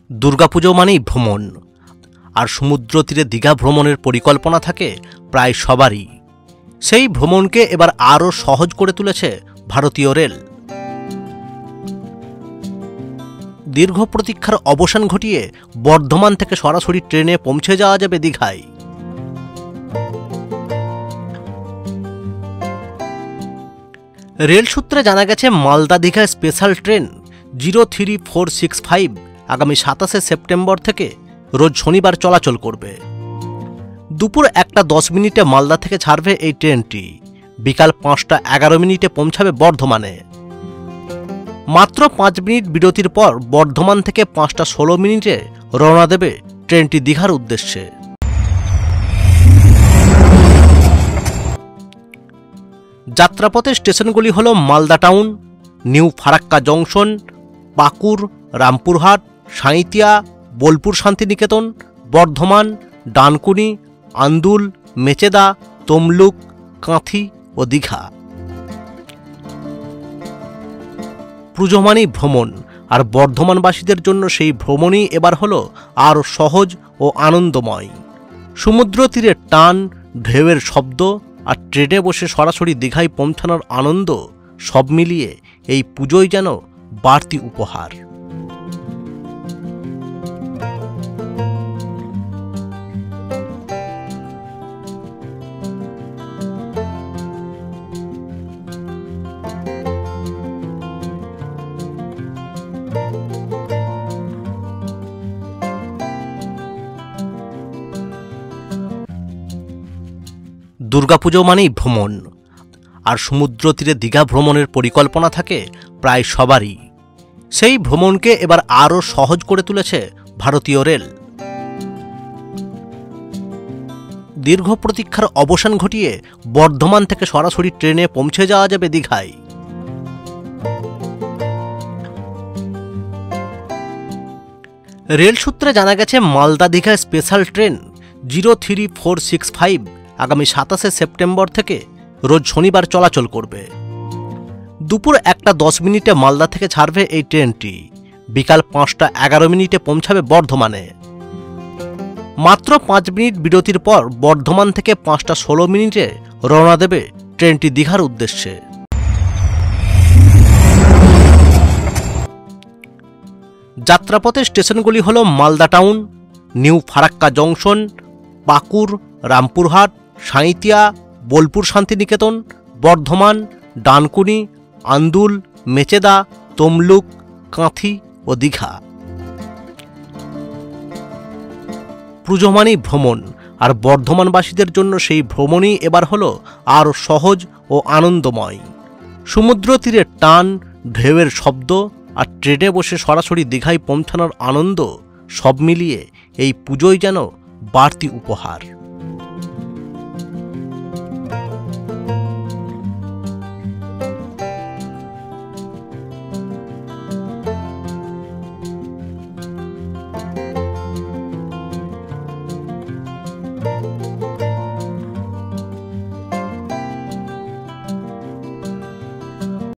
দুর্গাপুজো মানেই ভ্রমণ, আর সমুদ্র তীরে দীঘা ভ্রমণের পরিকল্পনা থাকে প্রায় সবারই। সেই ভ্রমণকে এবার আরও সহজ করে তুলেছে ভারতীয় রেল। দীর্ঘ প্রতীক্ষার অবসান ঘটিয়ে বর্ধমান থেকে সরাসরি ট্রেনে পৌঁছে যাওয়া যাবে দীঘায়। রেল সূত্রে জানা গেছে, মালদা দীঘা স্পেশাল ট্রেন 03465 আগামী 27শে সেপ্টেম্বর থেকে রোজ শনিবার চলাচল করবে। দুপুর 1:10 মালদা থেকে ছাড়বে এই ট্রেনটি। বিকাল 5:11 পৌঁছাবে বর্ধমানে। মাত্র 5 মিনিট বিরতির পর বর্ধমান থেকে 5:16 রওনা দেবে ট্রেনটি দীঘার উদ্দেশ্যে। যাত্রাপথের স্টেশনগুলি হল Malda town, new Farakka junction, Pakur, Rampurhat, Sainthia, Bolpur Shantiniketan, Bardhaman, Dankuni, Andul, Mecheda, Tamluk, Kanthi ও দীঘা। পুজো মানেই ভ্রমণ, আর বর্ধমানবাসীদের জন্য সেই ভ্রমণই এবার হলো আরও সহজ ও আনন্দময়। সমুদ্র তীরের টান, ঢেউয়ের শব্দ আর ট্রেনে বসে সরাসরি দীঘায় পৌঁছানোর আনন্দ, সব মিলিয়ে এই পুজোই যেন বাড়তি উপহার। দুর্গাপুজো মানেই ভ্রমণ, আর সমুদ্র তীরে দীঘা ভ্রমণের পরিকল্পনা থাকে প্রায় সবারই। সেই ভ্রমণকে এবার আরও সহজ করে তুলেছে ভারতীয় রেল। দীর্ঘ প্রতীক্ষার অবসান ঘটিয়ে বর্ধমান থেকে সরাসরি ট্রেনে পৌঁছে যাওয়া যাবে দীঘায়। রেল সূত্রে জানা গেছে, মালদা দীঘা স্পেশাল ট্রেন 03465 আগামী 27শে সেপ্টেম্বর থেকে রোজ শনিবার চলাচল করবে। দুপুর 1:10 মালদা থেকে ছাড়বে এই ট্রেনটি। বিকাল 5:11 পৌঁছাবে বর্ধমানে। মাত্র 5 মিনিট বিরতির পর বর্ধমান থেকে 5:16 রওনা দেবে ট্রেনটি দীঘার উদ্দেশ্যে। যাত্রাপথের স্টেশনগুলি হল Malda town, new Farakka junction, Pakur, Rampurhat, Sainthia, Bolpur Shantiniketan, Bardhaman, Dankuni, Andul, Mecheda, Tamluk, Kanthi ও দীঘা। পুজো মানেই ভ্রমণ, আর বর্ধমানবাসীদের জন্য সেই ভ্রমণই এবার হলো আরও সহজ ও আনন্দময়। সমুদ্র তীরের টান, ঢেউয়ের শব্দ আর ট্রেনে বসে সরাসরি দীঘায় পৌঁছানোর আনন্দ, সব মিলিয়ে এই পুজোই যেন বাড়তি উপহার।